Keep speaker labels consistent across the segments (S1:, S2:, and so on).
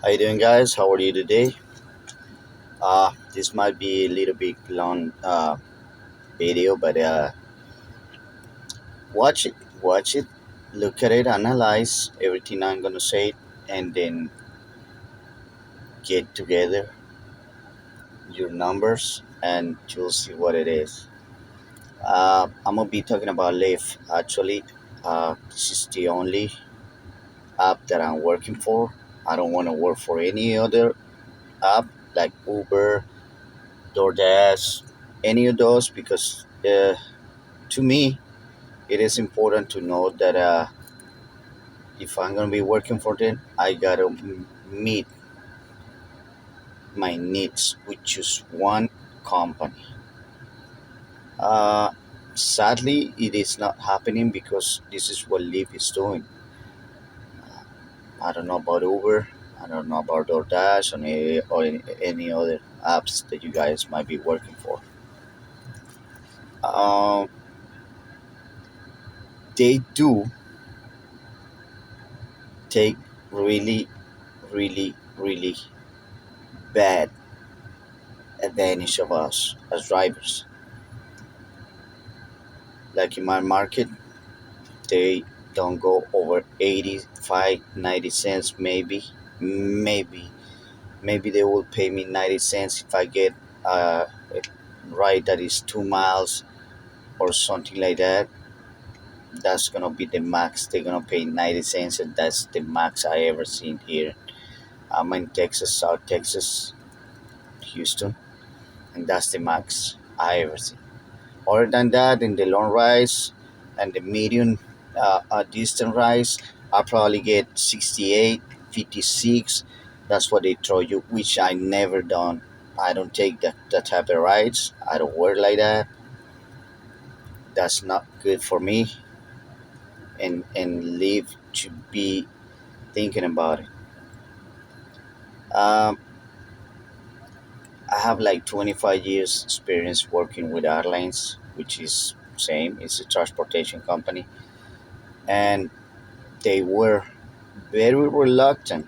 S1: How you doing, guys? How are you today? This might be a little bit long video, but watch it, watch it, look at it, analyze everything I'm gonna say, and then get together your numbers, and you'll see what it is. I'm gonna be talking about Lyft. Actually, this is the only app that I'm working for. I don't want to work for any other app like Uber, DoorDash, any of those because to me it is important to know that if I'm gonna be working for them, I gotta meet my needs with just one company. Uh, Sadly, it is not happening because this is what Lyft is doing. I don't know about Uber. I don't know about DoorDash or any other apps that you guys might be working for. Um, they do take really, really, really bad advantage of us as drivers. Like in my market, they don't go over 85, 90 cents, maybe they will pay me 90 cents if I get a ride that is 2 miles or something like that. That's gonna be the max. They're gonna pay 90 cents, and that's the max I ever seen here. I'm in Texas, South Texas, Houston, and that's the max I ever seen. Other than that, in the long rides and the medium distance rides, I probably get 68, 56. That's what they throw you, which I never done. I don't take that type of rides. I don't work like that. That's not good for me. And live to be thinking about it. Um, I have like 25 years experience working with airlines, which is same. It's a transportation company, and they were very reluctant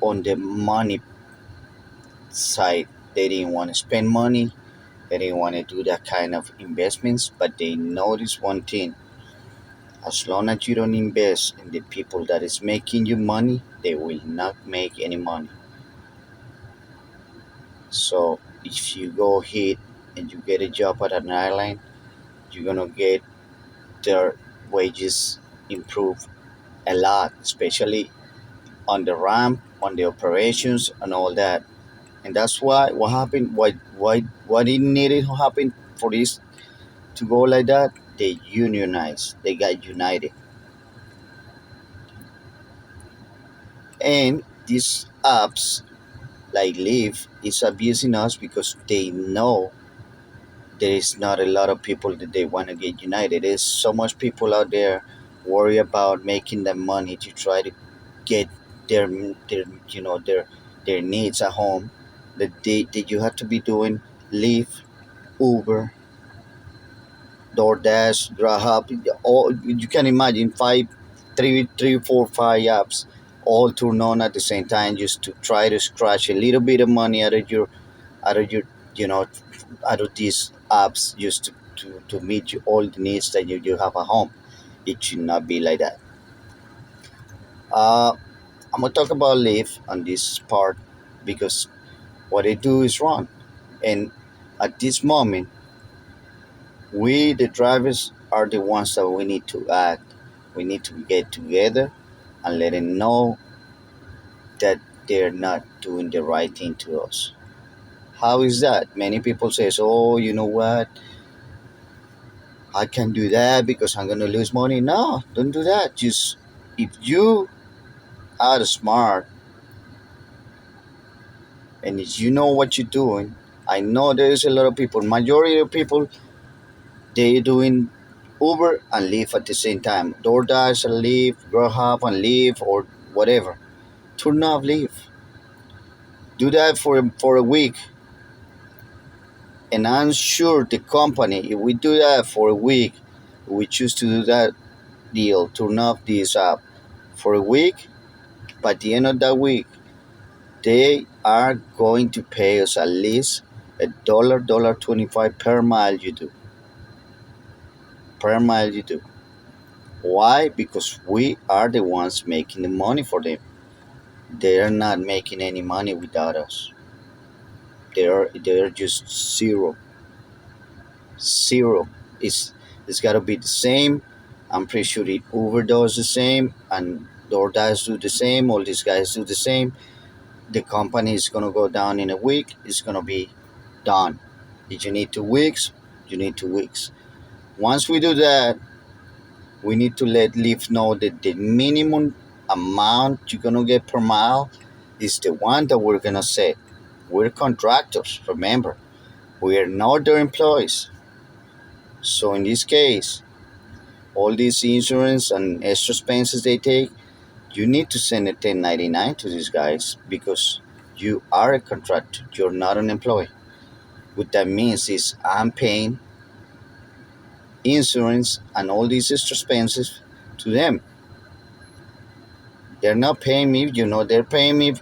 S1: on the money side. They didn't want to spend money. They didn't want to do that kind of investments. But they noticed one thing: as long as you don't invest in the people that is making you money, they will not make any money. So if you go hit and you get a job at an airline, you're gonna get their wages improve a lot, especially on the ramp, on the operations, and all that. And that's why what happened, why it needed to happen for this to go like that. They unionized, they got united, and these apps like Live is abusing us because they know there is not a lot of people that they want to get united. There's so much people out there worry about making the money to try to get their their their needs at home that you have to be doing Lyft, Uber, DoorDash, Grab, all you can imagine three, four, five apps all turn on at the same time just to try to scratch a little bit of money out of your you know out of these apps just to meet you all the needs that you have at home. It should not be like that. Uh, I'm gonna talk about Lyft on this part because what they do is wrong, and at this moment we, the drivers, are the ones that we need to act. We need to get together and let them know that they're not doing the right thing to us. How is that? Many people says, "Oh, you know what? I can't do that because I'm gonna lose money." No, don't do that. Just if you are smart and if you know what you're doing, I know there is a lot of people. Majority of people they doing Uber and Lyft at the same time. DoorDash and Lyft, Grubhub and Lyft, or whatever. Turn off Lyft. Do that for a week, and I'm sure the company, if we do that for a week, we choose to do that deal, turn off this app for a week. By the end of that week, they are going to pay us at least a dollar 25 per mile you do. Per mile you do. Why? Because we are the ones making the money for them. They are not making any money without us. They're just zero. It's gotta be the same. I'm pretty sure that Uber does the same and DoorDash do the same. All these guys do the same. The company is gonna go down in a week. It's gonna be done. If you need 2 weeks, you need 2 weeks. Once we do that, we need to let Lyft know that the minimum amount you're gonna get per mile is the one that we're gonna set. We're contractors, remember. We are not their employees. So in this case, all these insurance and extra expenses they take, you need to send a 1099 to these guys because you are a contractor. You're not an employee. What that means is I'm paying insurance and all these extra expenses to them. They're not paying me, they're paying me.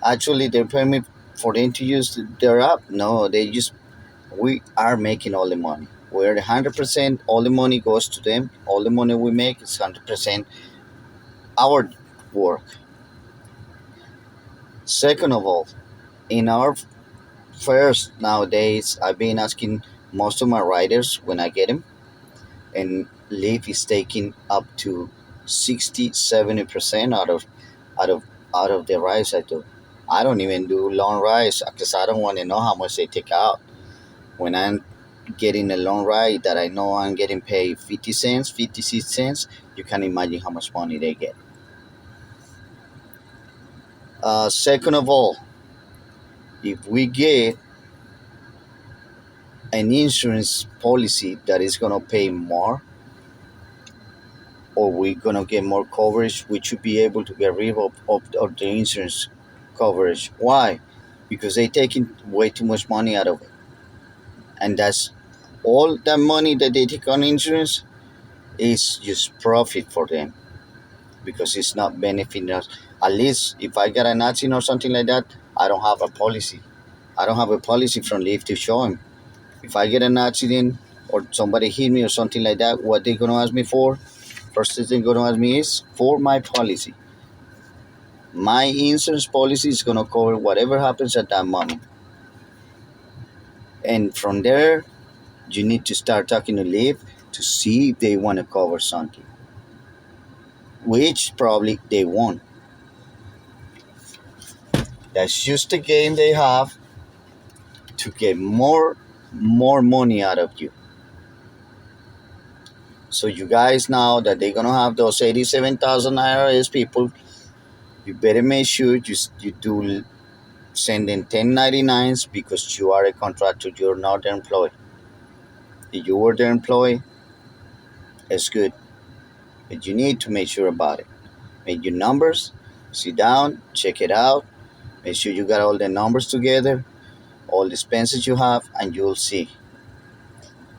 S1: Actually, they're paying me for them to use their app. No, we are making all the money. We're 100%, all the money goes to them. All the money we make is 100% our work. Second of all, in our fares nowadays, I've been asking most of my riders when I get them, and Lyft is taking up to 60-70% out of out of the rides I do. I don't even do long rides because I don't want to know how much they take out. When I'm getting a long ride that I know I'm getting paid 50 cents, 56 cents, you can imagine how much money they get. Second of all, if we get an insurance policy that is going to pay more, or we're going to get more coverage, we should be able to get rid of the insurance coverage. Why? Because they're taking way too much money out of it. And that's all that money that they take on insurance is just profit for them because it's not benefiting us. At least if I get an accident or something like that, I don't have a policy. I don't have a policy from Lyft to show him. If I get an accident or somebody hit me or something like that, what they're gonna ask me for? First thing they're gonna ask me is for my policy. My insurance policy is gonna cover whatever happens at that moment. And from there, you need to start talking to Lyft to see if they want to cover something, which probably they won't. That's just a game they have to get more money out of you. So you guys now that they're gonna have those 87,000 IRS people, you better make sure you do send in 1099s because you are a contractor. You're not an employee. If you were the employee, it's good, but you need to make sure about it. Make your numbers, sit down, check it out, make sure you got all the numbers together, all the expenses you have, and you'll see.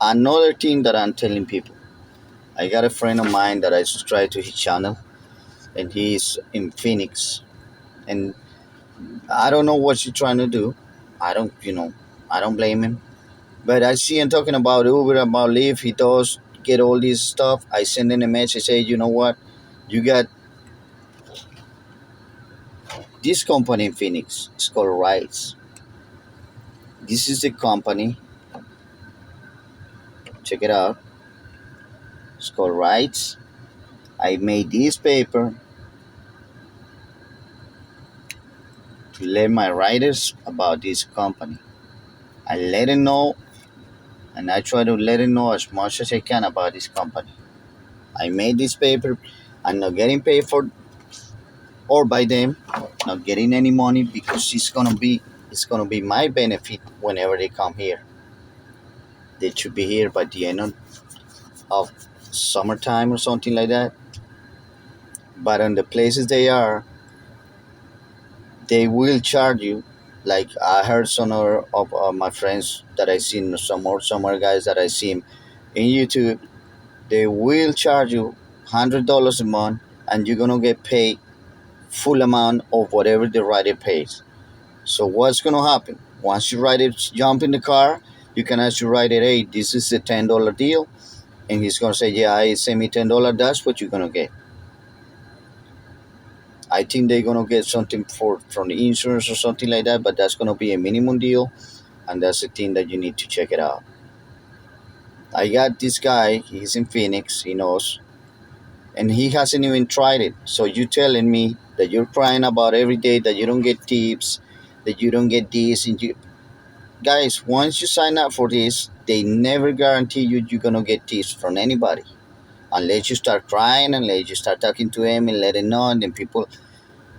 S1: Another thing that I'm telling people, I got a friend of mine that I subscribe to his channel, and he's in Phoenix, and I don't know what he's trying to do. I don't, I don't blame him. But I see him talking about Uber, about Lyft. He does get all this stuff. I send him a message, say, you know what? You got this company in Phoenix. It's called Rides. This is the company. Check it out. It's called Rides. I made this paper to let my riders about this company. I let them know, and I try to let them know as much as I can about this company. I made this paper. I'm not getting paid for or by them, not getting any money because it's gonna be my benefit whenever they come here. They should be here by the end of summertime or something like that. But on the places they are, they will charge you. Like I heard some of my friends that I seen, some more guys that I seen in YouTube, they will charge you $100 a month and you're gonna get paid full amount of whatever the rider pays. So what's gonna happen? Once you rider jump in the car, you can ask your rider, hey, this is a $10 deal, and he's gonna say, yeah, I send me $10. That's what you're gonna get. I think they're gonna get something from the insurance or something like that, but that's gonna be a minimum deal, and that's the thing that you need to check it out. I got this guy. He's in Phoenix. He knows, and he hasn't even tried it. So you telling me that you're crying about every day that you don't get tips, that you don't get this, and you guys, once you sign up for this, they never guarantee you're gonna get tips from anybody unless you start crying, unless you start talking to him and let him know, and then people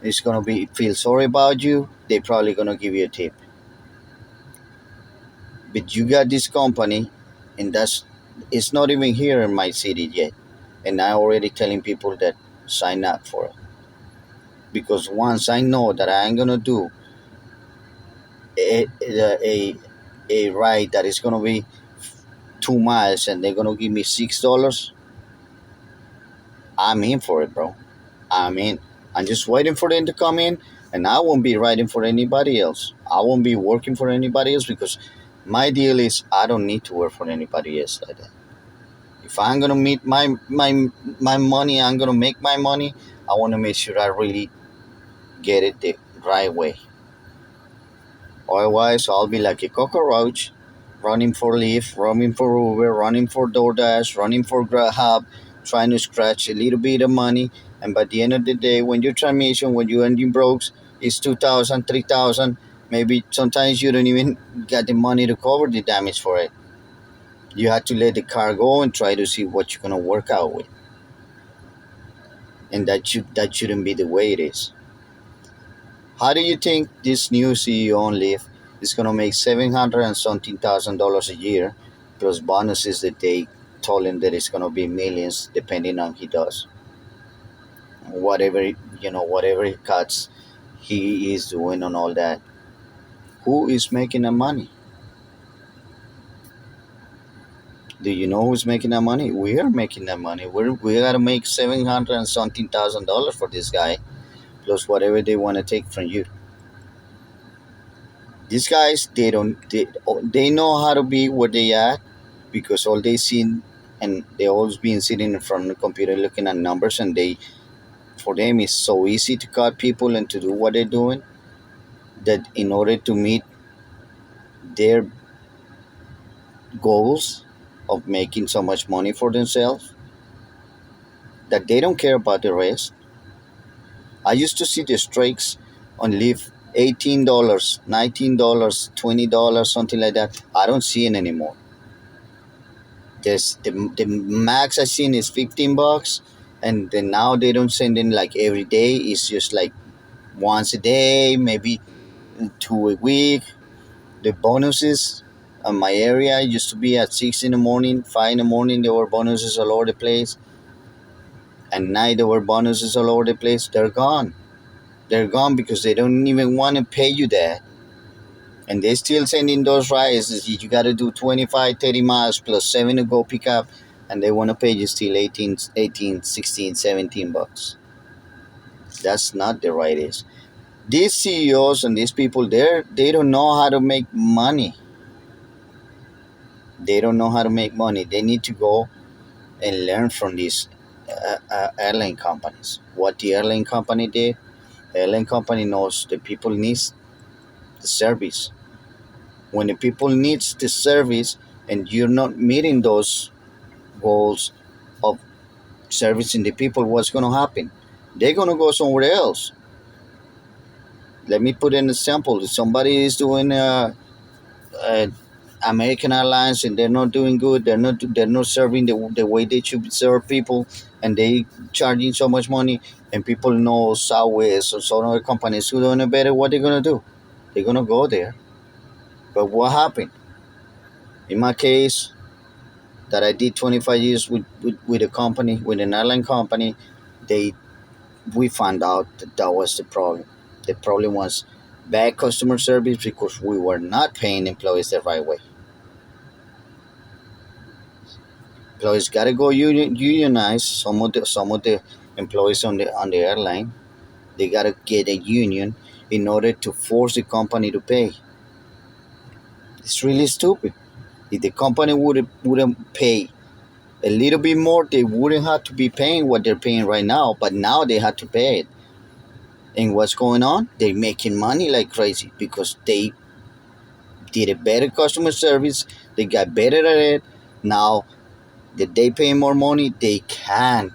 S1: is gonna be feel sorry about you. They're probably gonna give you a tip. But you got this company, and that's it's not even here in my city yet, and I already telling people that sign up for it because once I know that I ain't gonna do a a, a ride that is gonna be 2 miles and they're gonna give me $6, I'm in for it, bro. I'm in. I'm just waiting for them to come in, and I won't be riding for anybody else. I won't be working for anybody else because my deal is I don't need to work for anybody else like that. If I'm gonna meet my money, I'm gonna make my money. I want to make sure I really get it the right way. Otherwise, I'll be like a cockroach, running for Lyft, running for Uber, running for DoorDash, running for Grab, trying to scratch a little bit of money. And by the end of the day, when your transmission, when your engine breaks, it's 2,000, 3,000. Maybe sometimes you don't even get the money to cover the damage for it. You have to let the car go and try to see what you're gonna work out with. And that shouldn't be the way it is. How do you think this new CEO on Lyft is going to make 700 and something thousand dollars a year, plus bonuses that they told him that it's going to be millions, depending on he does whatever whatever he cuts he is doing on all that. Who is making the money? Do you know who's making that money? We are making that money. We got to make 700 and something thousand dollars for this guy, plus whatever they want to take from you. These guys, they know how to be where they at because all they seen and they always been sitting in front of the computer looking at numbers, and they for them it's so easy to cut people and to do what they're doing that in order to meet their goals of making so much money for themselves that they don't care about the rest. I used to see the strikes on Lyft, $18, $19, $20, something like that. I don't see it anymore. The max I seen is $15, and then now they don't send in like every day. It's just like once a day, maybe 2 a week. The bonuses on my area used to be at 6 in the morning, 5 in the morning. There were bonuses all over the place. At night there were bonuses all over the place. They're gone. They're gone because they don't even want to pay you that. And they still sending those rides. You got to do 25, 30 miles plus 7 to go pick up, and they want to pay you still 18, 16, $17. That's not the right is. These CEOs and these people, they don't know how to make money. They don't know how to make money. They need to go and learn from these airline companies. What the airline company did, the airline company knows the people needs the service. When the people needs the service and you're not meeting those goals of servicing the people, what's going to happen? They're going to go somewhere else. Let me put an example. If somebody is doing American Airlines and they're not doing good, they're not serving the way they should serve people, and they charging so much money, and people know Southwest or some other companies who doing it better, what they're going to do? They're going to go there. But what happened? In my case, that I did 25 years with a company, with an airline company, they we found out that that was the problem. The problem was bad customer service because we were not paying employees the right way. Employees got to go unionize. Some of the employees on the airline. They gotta get a union in order to force the company to pay. It's really stupid. If the company wouldn't pay a little bit more, they wouldn't have to be paying what they're paying right now. But now they have to pay it. And what's going on? They're making money like crazy because they did a better customer service. They got better at it. Now that they pay more money, they can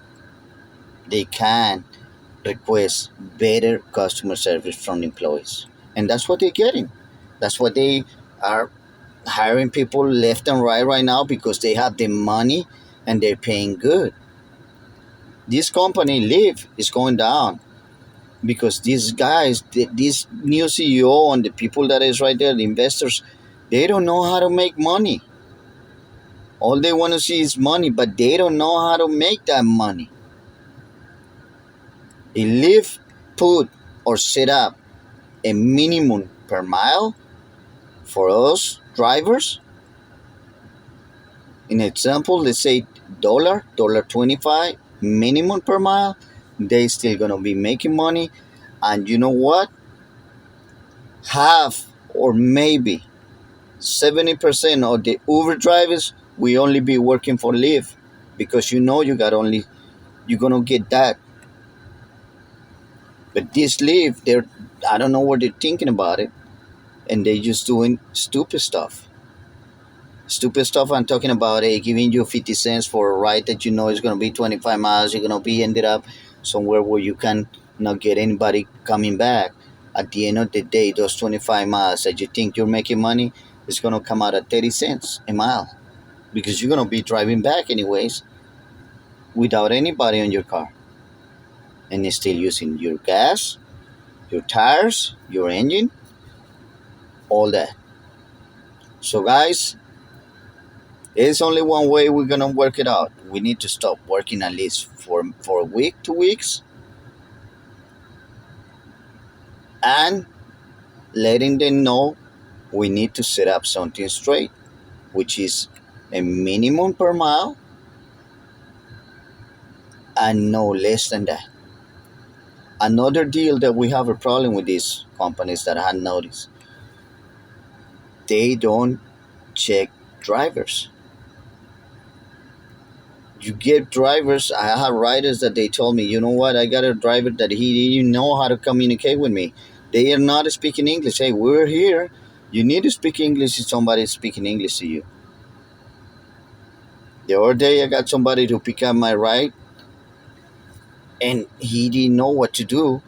S1: request better customer service from employees, and that's what they're getting. That's what they are hiring people left and right now because they have the money and they're paying good. This company Lyft is going down because these guys, this new CEO and the people that is right there, the investors, they don't know how to make money. All they want to see is money, but they don't know how to make that money. If Lyft put or set up a minimum per mile for us drivers, in example, let's say dollar 25 minimum per mile, they still gonna be making money. And you know what? Half or maybe 70% of the Uber drivers will only be working for Lyft because you're gonna get that. But this Lyft, I don't know what they're thinking about it, and they just doing stupid stuff. Stupid stuff. I'm talking about giving you 50 cents for a ride that you know is going to be 25 miles. You're going to be ended up somewhere where you can not get anybody coming back. At the end of the day, those 25 miles that you think you're making money is going to come out at 30 cents a mile because you're going to be driving back anyways without anybody on your car, and you're still using your gas, your tires, your engine, all that. So guys, there's only one way we're gonna work it out. We need to stop working at least for a week, 2 weeks, and letting them know we need to set up something straight, which is a minimum per mile and no less than that. Another deal that we have a problem with these companies that I had noticed, they don't check drivers. You get drivers. I have riders that they told me, you know what? I got a driver that he didn't know how to communicate with me. They are not speaking English. Hey, we're here. You need to speak English if somebody is speaking English to you. The other day, I got somebody to pick up my ride, and he didn't know what to do.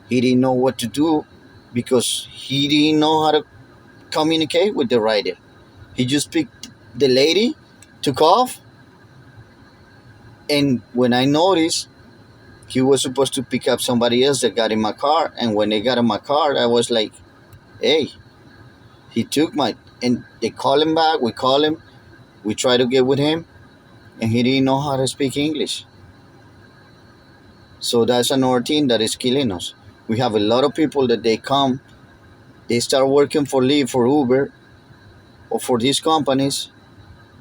S1: He didn't know what to do because he didn't know how to communicate with the rider. He just picked the lady, took off, and when I noticed, he was supposed to pick up somebody else that got in my car. And when they got in my car, I was like, hey, he took my, and they call him back. We call him. We try to get with him, and he didn't know how to speak English. So that's another thing that is killing us. We have a lot of people that they come, they start working for Lyft, for Uber, or for these companies,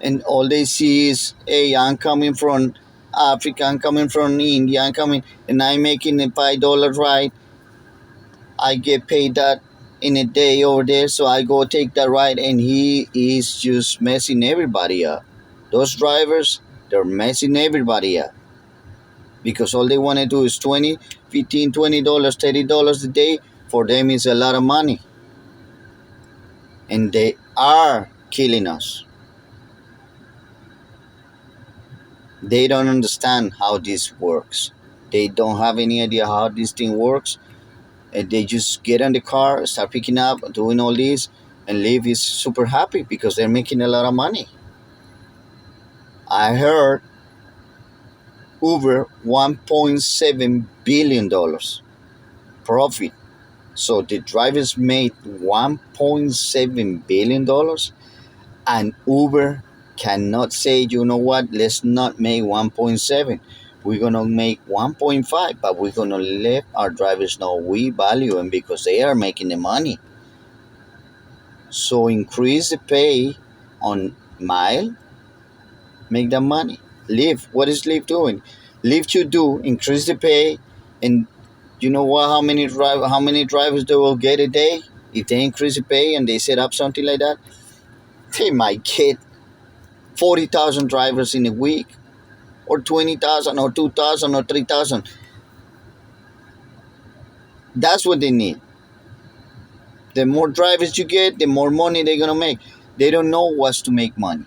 S1: and all they see is, hey, I'm coming from Africa, I'm coming from India, I'm coming, and I'm making a $5 ride. I get paid that in a day over there, so I go take that ride, and he is just messing everybody up. Those drivers, they're messing everybody up because all they want to do is 20, 15, $20, $30 a day. For them, is a lot of money, and they are killing us. They don't understand how this works. They don't have any idea how this thing works, and they just get in the car, start picking up, doing all this, and Lyft is super happy because they're making a lot of money. I heard over $1.7 billion profit. So the drivers made $1.7 billion, and Uber cannot say, you know what, let's not make 1.7. We're gonna make 1.5, but we're gonna let our drivers know we value them because they are making the money. So increase the pay on mile, make the money. Lyft, what is Lyft doing? Lyft should do increase the pay, and you know what? How many drivers they will get a day if they increase the pay and they set up something like that? They might get 40,000 drivers in a week, or 20,000, or 2,000, or 3,000. That's what they need. The more drivers you get, the more money they're gonna make. They don't know what's to make money.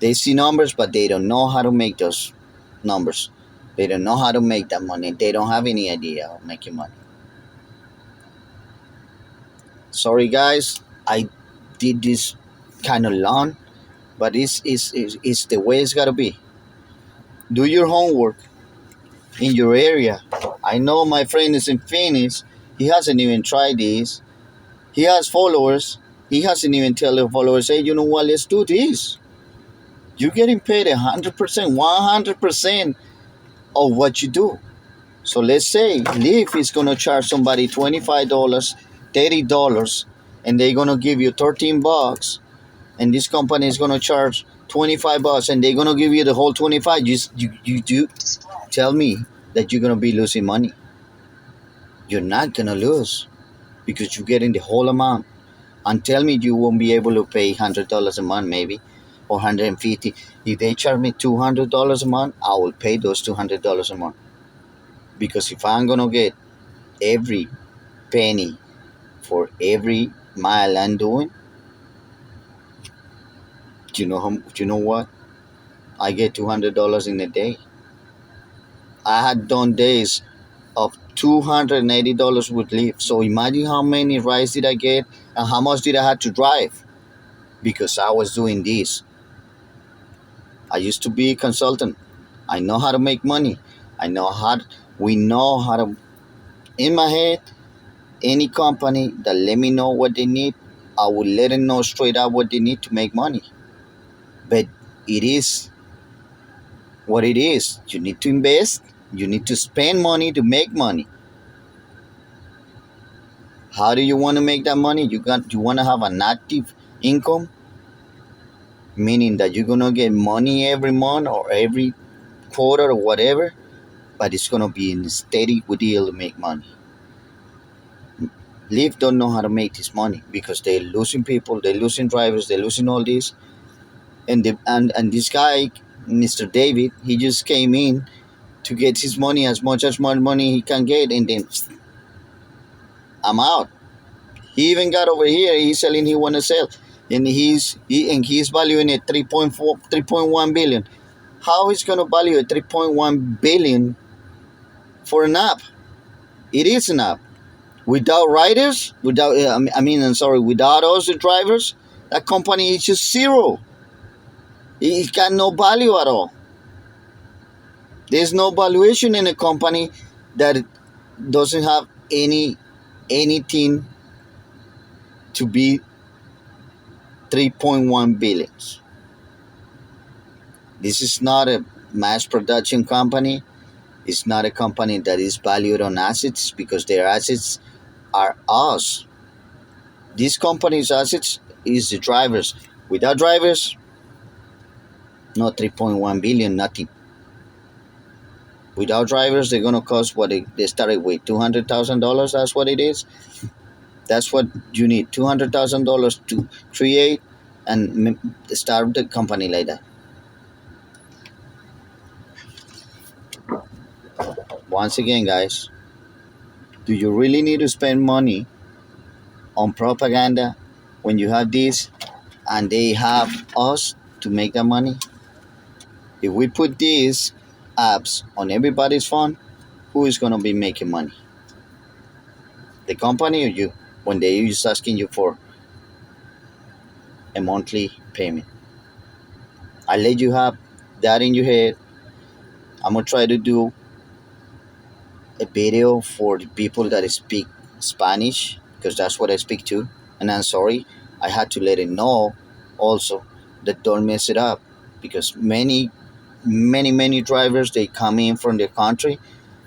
S1: They see numbers, but they don't know how to make those numbers. They don't know how to make that money. They don't have any idea of making money. Sorry, guys, I did this kind of long, but it's the way it's gotta be. Do your homework in your area. I know my friend is in Phoenix. He hasn't even tried this. He has followers. He hasn't even tell the followers, hey, you know what? Let's do this. You're getting paid 100%, 100% of what you do. So let's say Lyft is gonna charge somebody $25, $30, and they're gonna give you $13, and this company is gonna charge $25, and they're gonna give you the whole 25. You tell me that you're gonna be losing money. You're not gonna lose because you're getting the whole amount. And tell me you won't be able to pay $100 a month, maybe, or 150. If they charge me $200 a month, I will pay those $200 a month. Because if I'm gonna get every penny for every mile I'm doing, you know what? I get $200 in a day. I had done days of $280 with Lyft. So imagine how many rides did I get and how much did I have to drive because I was doing this. I used to be a consultant. I know how to make money. I know how to, we know how to, in my head, any company that let me know what they need, I will let them know straight out what they need to make money. But it is what it is. You need to invest. You need to spend money to make money. How do you want to make that money? You want to have an active income, meaning that you're gonna get money every month or every quarter or whatever, but it's gonna be in a steady deal to make money. Lyft don't know how to make this money because they're losing people, they're losing drivers, they're losing all this, and this guy, Mr. David, he just came in to get his money as much as more money he can get, and then I'm out. He even got over here. He's selling. He want to sell, and he's valuing it 3.4, 3.1 billion. How is gonna value a 3.1 billion for an app? It is an app without riders, without I'm sorry, without us the drivers. That company is just zero. It got no value at all. There's no valuation in a company that doesn't have anything to be 3.1 billions. This is not a mass production company. It's not a company that is valued on assets because their assets are us. This company's assets is the drivers. Without drivers, no 3.1 billion, nothing. Without drivers, they're gonna cost what they started with $200,000. That's what it is. That's what you need, $200,000 to create and start the company like that. Once again, guys, do you really need to spend money on propaganda when you have this and they have us to make that money? If we put these apps on everybody's phone, who is gonna be making money? The company or you? When they just asking you for a monthly payment. I let you have that in your head. I'm gonna try to do a video for the people that speak Spanish because that's what I speak to. And I'm sorry, I had to let it know also that don't mess it up because many drivers they come in from their country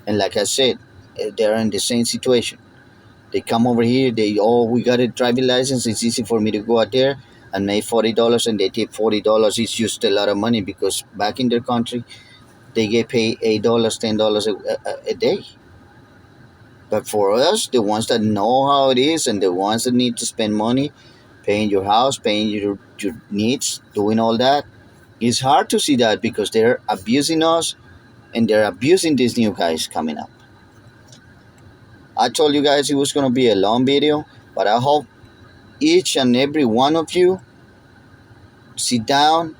S1: and like I said, they're in the same situation. They come over here, we got a driving license, it's easy for me to go out there and make $40 and they take $40. It's just a lot of money because back in their country they get paid $8, $10 a day. But for us, the ones that know how it is and the ones that need to spend money, paying your house, paying your needs, doing all that, it's hard to see that because they're abusing us and they're abusing these new guys coming up. I told you guys it was going to be a long video, but I hope each and every one of you sit down.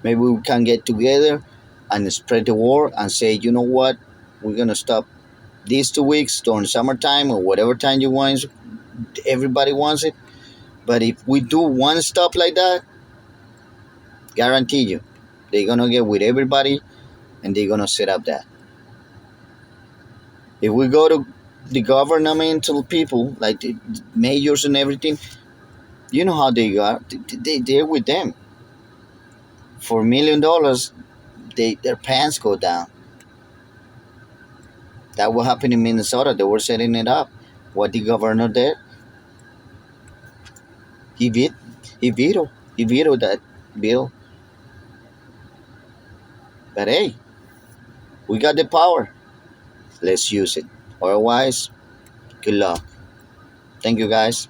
S1: Maybe we can get together and spread the word and say, you know what, we're going to stop these 2 weeks during summertime or whatever time you want. Everybody wants it. But if we do one stop like that, guarantee you, they're going to get with everybody and they're going to set up that. If we go to the governmental people, like the mayors and everything, you know how they are. They're with them. For $1 million, their pants go down. That will happen in Minnesota. They were setting it up. What the governor did, he vetoed, he vetoed, he vetoed that bill. But hey, we got the power. Let's use it. Otherwise, good luck. Thank you, guys.